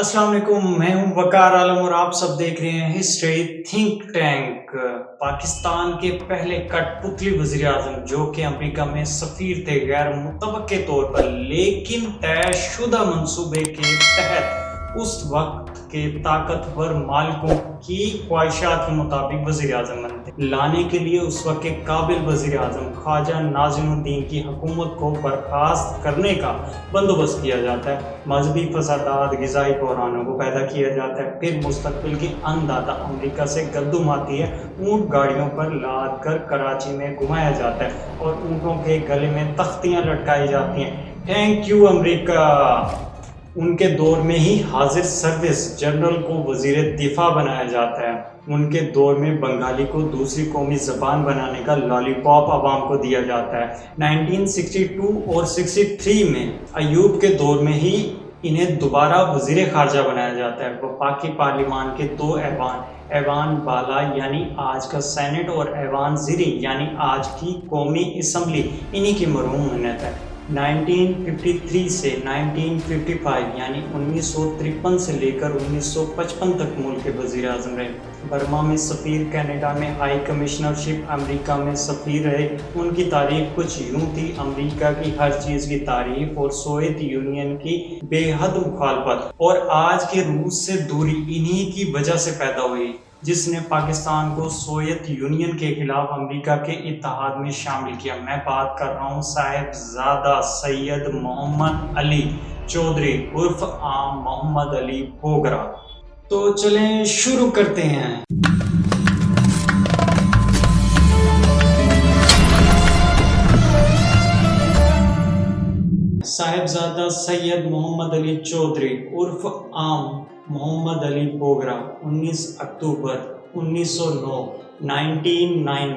अस्सलाम वालेकुम, मैं हूं वकार आलम और आप सब देख रहे हैं हिस्ट्री थिंक टैंक। पाकिस्तान के पहले कठपुतली वजीर आजम जो कि अमेरिका में सफीर थे गैर मुतवक्के तौर पर, लेकिन तयशुदा मंसूबे के तहत उस वक्त के ताकतवर मालिकों की ख्वाहिशात के मुताबिक वजीर आजम बने। लाने के लिए उस वक्त के काबिल वजीर आजम ख्वाजा नाज़िमुद्दीन की हुकूमत को बर्खास्त करने का बंदोबस्त किया जाता है। मजहबी फसादात, ग़िज़ाई बहरानों को पैदा किया जाता है। फिर मुस्तकबिल की अन्नदाता अमेरिका से गद्दुम आती है, ऊँट गाड़ियों पर लाद कर कराची में घुमाया जाता है और ऊँटों के गले में तख्तियाँ लटकाई जाती हैं। Thank you America. उनके दौर में ही हाजिर सर्विस जनरल को वजीर दिफा बनाया जाता है। उनके दौर में बंगाली को दूसरी कौमी ज़बान बनाने का लॉलीपॉप आवाम को दिया जाता है। 1962 और 63 में अयूब के दौर में ही इन्हें दोबारा वजीर खारजा बनाया जाता है। वफाकी पार्लिमान के दो ऐवान, ऐवान बाला यानी आज का सेनेट और ऐवान ज़िरी यानी आज की कौमी असम्बली, इन्हीं की मरहूम मिन्नत है। 1953 से 1955 यानी 1953 से लेकर 1955 तक मुल्क के वज़ीर आज़म रहे। बर्मा में सफ़ीर, कनाडा में हाई कमिश्नरशिप, अमेरिका में सफ़ीर रहे। उनकी तारीफ कुछ यूँ थी, अमेरिका की हर चीज़ की तारीफ और सोवियत यूनियन की बेहद मुखालफत और आज के रूस से दूरी इन्हीं की वजह से पैदा हुई, जिसने पाकिस्तान को सोवियत यूनियन के खिलाफ अमेरिका के इत्तेहाद में शामिल किया। मैं बात कर रहा हूँ साहिबजादा सैयद मोहम्मद अली चौधरी उर्फ आम मोहम्मद अली बोगरा। तो चलें शुरू करते हैं। साहिबजादा सैयद मोहम्मद अली चौधरी उर्फ आम मोहम्मद अली बोगरा 19 अक्टूबर 1909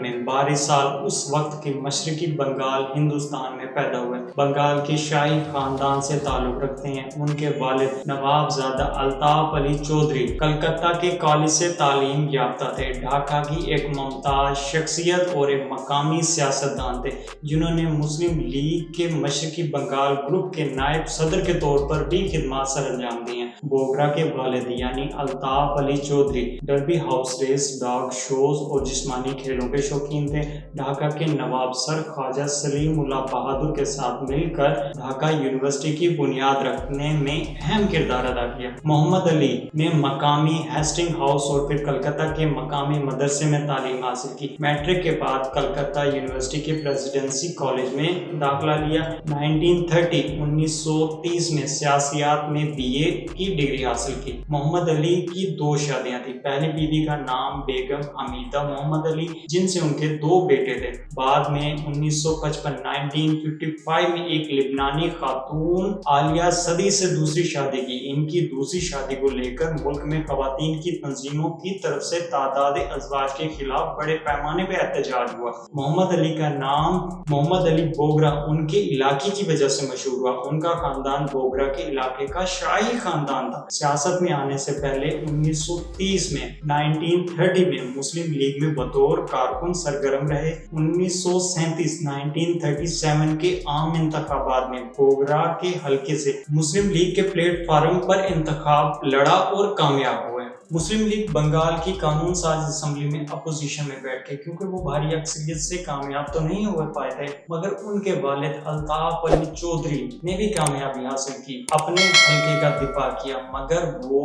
में 12 साल उस वक्त के मशरकी बंगाल हिंदुस्तान में पैदा हुए। बंगाल के शाही खानदान से ताल्लुक़ रखते हैं। उनके वालिद नवाबजादा अल्ताफ़ अली चौधरी कलकत्ता के कॉलेज से तालीम याफ्ता थे। ढाका की एक मुमताज़ शख्सियत और एक मकामी सियासतदान थे, जिन्होंने मुस्लिम लीग के मशरकी बंगाल ग्रुप के नायब सदर के तौर पर भी खिदमत सर अंजाम दी हैं। बोगरा के वालिद यानी Altaf Ali Chaudhry Derby house race, dog shows और जिस्मानी खेलों के शौकीन थे। ढाका के नवाब सर ख्वाजा सलीम उल्लाह बहादुर के साथ मिलकर ढाका यूनिवर्सिटी की बुनियाद रखने में अहम किरदार अदा किया। मोहम्मद अली ने मकामी हेस्टिंग हाउस और फिर कलकत्ता के मकामी मदरसे में तालीम हासिल की। मैट्रिक के बाद कलकत्ता यूनिवर्सिटी के प्रेसिडेंसी कॉलेज में दाखिला लिया। 1930 में सियासियात में BA की डिग्री हासिल की। मोहम्मद अली की 2 शादियां थी। पहली बीवी का नाम बेगम हमीदा मोहम्मद अली, जिनसे उनके 2 बेटे थे। बाद में 1955 में एक लिबनानी खातून आलिया सदी से दूसरी शादी की। इनकी दूसरी शादी को लेकर मुल्क में खवातीन की तंजीमों की तरफ से तादाद अज़वाज के खिलाफ बड़े पैमाने पर एहतजाज हुआ। मोहम्मद अली का नाम मोहम्मद अली बोगरा उनके इलाके की वजह से मशहूर हुआ। उनका खानदान बोगरा के इलाके का शाही खानदान था। सियासत में आने से पहले 1930 में 1930 में मुस्लिम लीग में बतौर कारकुन सरगर्म रहे। 1937 के आम इंतखाबात में बोगरा के हल्के से मुस्लिम लीग के प्लेटफार्म पर इंतखाब लड़ा और कामयाब हुए। मुस्लिम लीग बंगाल की कानून साज असम्बली में अपोजिशन में बैठ के, क्योंकि वो भारी अक्सरियत से कामयाब तो नहीं हो पाए थे, मगर उनके वालिद अल्ताफ़ अली चौधरी ने भी कामयाबी हासिल की, अपने हल्के का दिफा किया। मगर वो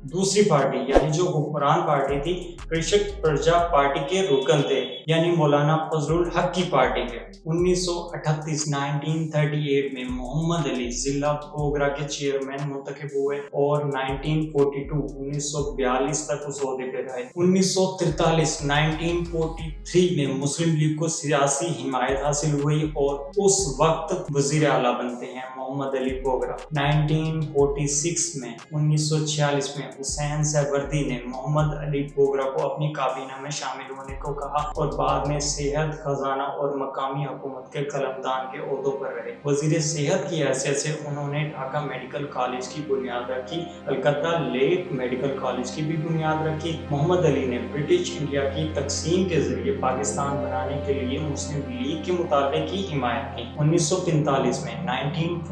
दूसरी पार्टी यानी जो हुक्मरान पार्टी थी, कृषक प्रजा पार्टी के रुकन थे, यानी मौलाना फजलुल हक की पार्टी के। 1938 में मोहम्मद अली जिला बोगरा के चेयरमैन मुंतखब हुए और 1942 तक उस ओहदे पे रहे। 1943 में मुस्लिम लीग को सियासी हिमायत हासिल हुई और उस वक्त वजीर आला बनते हैं मोहम्मद अली बोगरा। 1946 में हुसैन सहवर्दी ने मोहम्मद अली बोगरा को अपनी काबीना में शामिल होने को कहा और बाद में सेहत, खजाना और मकामी हुकूमत के कलमदान के ओहदों पर रहे। वजीर सेहत की हैसियत से उन्होंने ढाका मेडिकल कॉलेज की बुनियाद रखी, कलकत्ता लेक मेडिकल कॉलेज की भी बुनियाद रखी। मोहम्मद अली ने ब्रिटिश इंडिया की तकसीम के जरिए पाकिस्तान बनाने के लिए मुस्लिम लीग के मुताले की हिमायत की। 1945 में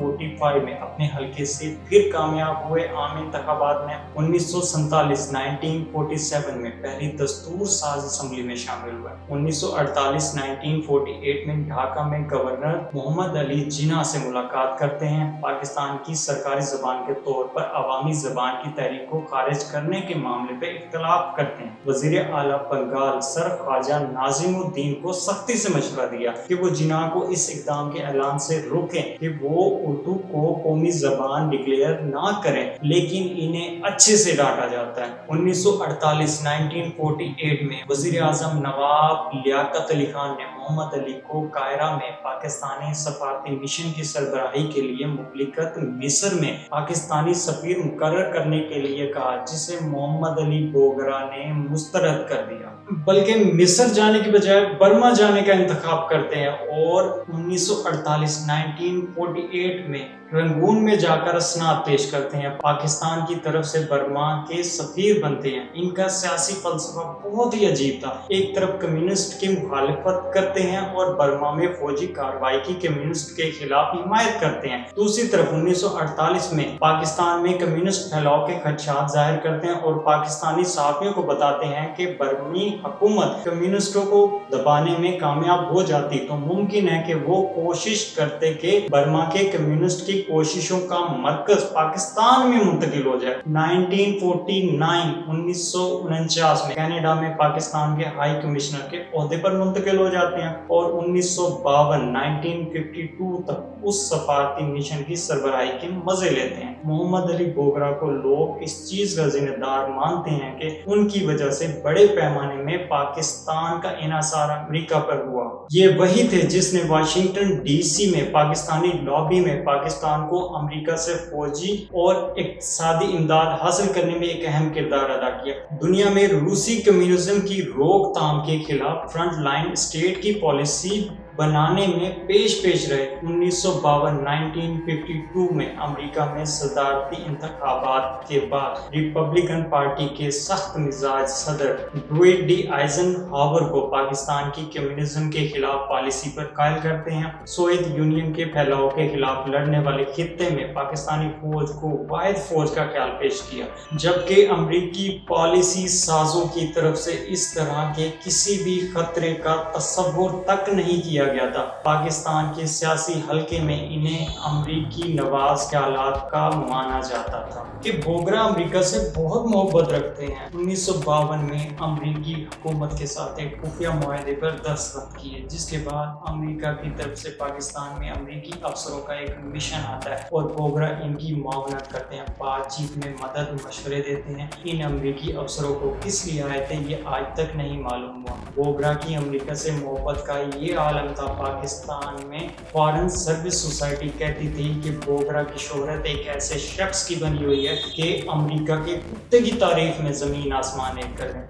1945 میں اپنے حلقے سے پھر کامیاب ہوئے عام انتخابات میں 1947 میں پہلی دستور ساز اسمبلی میں شامل ہوئے 1948 میں ڈھاکہ میں گورنر محمد علی جناح سے ملاقات کرتے ہیں پاکستان کی سرکاری زبان کے طور پر عوامی زبان کی تحریک کو خارج کرنے کے معاملے پہ اختلاف کرتے ہیں وزیر اعلیٰ بنگال سر خواجہ ناظم الدین کو سختی سے مشورہ دیا کہ وہ جناح کو اس اقدام کے اعلان سے روکیں کہ وہ اردو کو قومی زبان ڈکلیئر نہ کریں لیکن انہیں اچھے سے ڈانٹا جاتا ہے 1948 میں وزیر اعظم نواب لیاقت علی خان نے محمد علی کو قاہرہ میں پاکستانی سفارتی مشن کی سربراہی کے لیے مملکت مصر میں پاکستانی سفیر مقرر کرنے کے لیے کہا جسے محمد علی بوگرا نے مسترد کر دیا بلکہ مصر جانے کی بجائے برما جانے کا انتخاب کرتے ہیں اور 1948 میں رنگون میں جا کر اسناد پیش کرتے ہیں پاکستان کی طرف سے برما کے سفیر بنتے ہیں ان کا سیاسی فلسفہ بہت ہی عجیب تھا ایک طرف کمیونسٹ کی مخالفت کرتے ہیں اور برما میں فوجی کارروائی کی کمیونسٹ کے خلاف حمایت کرتے ہیں دوسری طرف 1948 میں پاکستان میں کمیونسٹ پھیلاؤ کے خدشات ظاہر کرتے ہیں اور پاکستانی صحافیوں کو بتاتے ہیں کہ برمی حکومت کمیونسٹوں کو دبانے میں کامیاب ہو جاتی تو ممکن ہے کہ وہ کوشش کرتے کہ برما کے کمیونسٹ کی کوششوں کا مرکز پاکستان میں منتقل ہو جائے 1949 میں کینیڈا میں پاکستان کے ہائی کمشنر کے عہدے پر منتقل ہو جاتے ہیں اور 1952 تک اس سفارتی مشن کی سربراہی کے مزے لیتے ہیں محمد علی بوگرا کو لوگ اس چیز کا ذمہ دار مانتے ہیں کہ ان کی وجہ سے بڑے پیمانے میں پاکستان کا انحصار امریکہ پر ہوا یہ وہی تھے جس نے واشنگٹن ڈی سی میں پاکستانی لابی میں پاکستان کو امریکہ سے فوجی اور اقتصادی امداد حاصل کرنے میں ایک اہم کردار ادا کیا دنیا میں روسی کمیونزم کی روک تھام کے خلاف فرنٹ لائن اسٹیٹ کی پالیسی بنانے میں پیش رہے 1952 میں امریکہ میں صدارتی انتخابات کے بعد ریپبلکن پارٹی کے سخت مزاج صدر ڈوئٹ ڈی آئزن ہاور کو پاکستان کی کمیونزم کے خلاف پالیسی پر قائل کرتے ہیں سوویت یونین کے پھیلاؤ کے خلاف لڑنے والے خطے میں پاکستانی فوج کو واحد فوج کا خیال پیش کیا جبکہ امریکی پالیسی سازوں کی طرف سے اس طرح کے کسی بھی خطرے کا تصور تک نہیں کیا گیا تھا پاکستان کے سیاسی حلقے میں انہیں امریکی نواز خیالات کا مانا جاتا تھا کہ بوگرا امریکہ سے بہت محبت رکھتے ہیں 1952 میں امریکی حکومت کے ساتھ ایک خفیہ معاہدے پر دستخط کیے جس کے بعد امریکہ کی طرف سے پاکستان میں امریکی افسروں کا ایک مشن آتا ہے اور بوگرا ان کی معاونت کرتے ہیں بات چیت میں مدد مشورے دیتے ہیں ان امریکی افسروں کو کس لیے آئے تھے یہ آج تک نہیں معلوم ہوا بوگرا کی امریکہ سے محبت کا یہ عالم تھا پاکستان میں فارن سروس سوسائٹی کہتی تھی کہ بوگرا کی شہرت ایک ایسے شخص کی بنی ہوئی ہے کہ امریکہ کے کتے کی تعریف میں زمین آسمان ایک کر دیں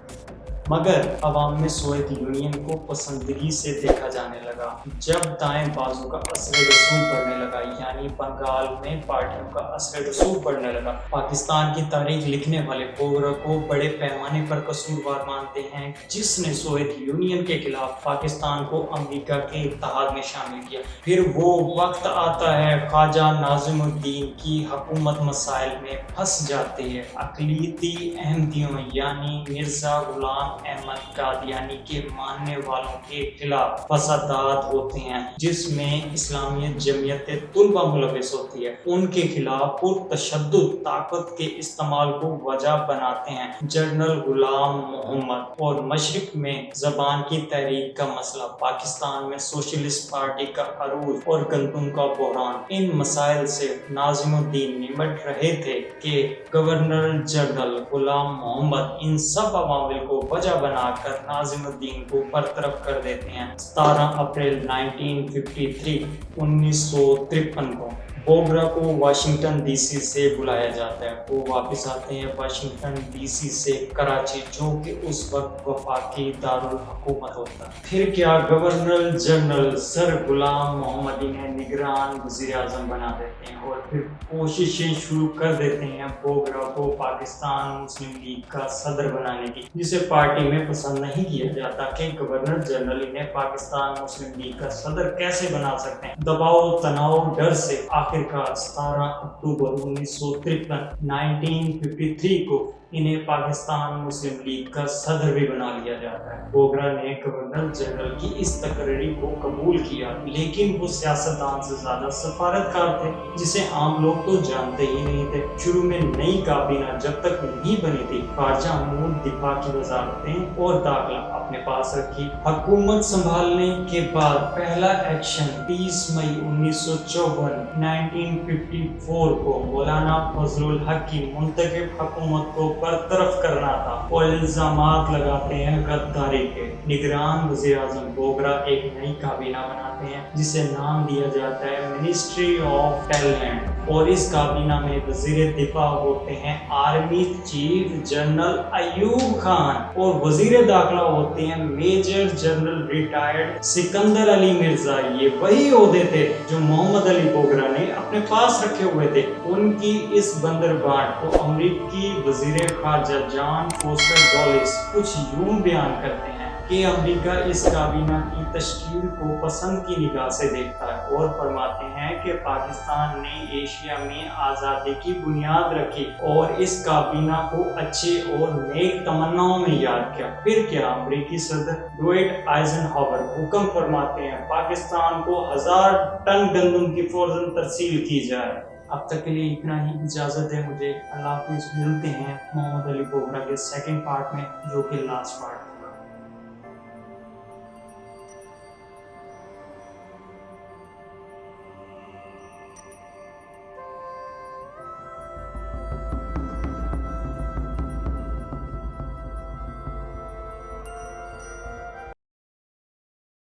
مگر عوام میں سوویت یونین کو پسندگی سے دیکھا جانے لگا جب دائیں بازو کا اثر رسوخ پڑنے لگا یعنی بنگال میں پارٹیوں کا اثر رسوخ پڑنے لگا پاکستان کی تاریخ لکھنے والے بوگرا کو بڑے پیمانے پر قصوروار مانتے ہیں جس نے سوویت یونین کے خلاف پاکستان کو امریکہ کے اتحاد میں شامل کیا پھر وہ وقت آتا ہے خواجہ ناظم الدین کی حکومت مسائل میں پھنس جاتی ہے اقلیتی احمدیوں یعنی مرزا غلام احمد قادیانی کے ماننے والوں کے خلاف فسادات ہوتے ہیں جس میں اسلامیت جمعیت طلبہ ملوث ہوتی ہے ان کے خلاف پرتشدد طاقت کے استعمال کو وجہ بناتے ہیں جنرل غلام محمد اور مشرق میں زبان کی تحریک کا مسئلہ پاکستان میں سوشلسٹ پارٹی کا عروج اور گندم کا بحران ان مسائل سے ناظم الدین نمٹ رہے تھے کہ گورنر جنرل غلام محمد ان سب عوامل کو وجہ بنا کر ناظم الدین کو برطرف کر دیتے ہیں 17 اپریل 1953 کو بوگرا کو واشنگٹن ڈی سی سے بلایا جاتا ہے وہ واپس آتے ہیں واشنگٹن ڈی سی سے کراچی جو کہ اس وقت وفاقی دارالحکومت ہوتا ہے پھر کیا گورنر جنرل سر غلام محمد انہیں نگران وزیر اعظم بنا دیتے ہیں اور پھر کوششیں شروع کر دیتے ہیں بوگرا کو پاکستان مسلم لیگ کا صدر بنانے کی جسے پارٹی میں پسند نہیں کیا جاتا کہ گورنر جنرل انہیں پاکستان مسلم لیگ کا صدر کیسے بنا سکتے ہیں دباؤ تناؤ ڈر سے آخر आखिरकार 17 अक्टूबर 1953 को इन्हें पाकिस्तान मुस्लिम लीग का सदर भी बना लिया जाता है। बोगरा ने गवर्नर जनरल की इस तकरीर को कबूल किया, लेकिन वो सियासतदान से ज्यादा सफारतकार थे, जिसे आम लोग तो जानते ही नहीं थे। शुरू में नई काबीना जब तक नहीं बनी थी, खारजा अमूर, दिफा की वजारतें और दाखिला अपने पास रखी। हुकूमत संभालने के बाद पहला एक्शन 30 मई 1954 को मौलाना फजलुल हक की मुंतखब हुकूमत को बरतरफ करना था और इल्जामात लगाते हैं गद्दारी के। निगरान वज़ीर आज़म बोगरा एक नई काबीना बनाते हैं जिसे नाम दिया जाता है मिनिस्ट्री ऑफ टैलेंट, और इस काबीना में वज़ीर दिफा होते हैं army chief general Ayub Khan और वज़ीर दाखिला होते हैं major general retired Sikandar Ali Mirza. ये वही ओहदे थे जो मोहम्मद अली बोगरा ने अपने पास रखे हुए थे। उनकी इस बंदरगाह को अमरीकी वज़ीर खारजा जॉन फोस्टर डुलिस कुछ यूं बयान करते हैं कि अमेरिका इस काबीना की तश्कील को पसंद की निगाह से देखता है और फरमाते हैं कि पाकिस्तान ने एशिया में आज़ादी की बुनियाद रखी और इस काबीना को अच्छे और नेक तमन्नाओं में याद किया। फिर क्या, अमेरिकी सदर ड्वाइट आइजनहावर हुक्म फरमाते हैं पाकिस्तान को 1000 टन गंदम की फौरन तरसील की जाए। अब तक के लिए इतना ही, इजाज़त है मुझे। अल्लाह हाफिज़। मिलते हैं मोहम्मद अली बोगरा के सेकंड पार्ट में, जो कि लास्ट पार्ट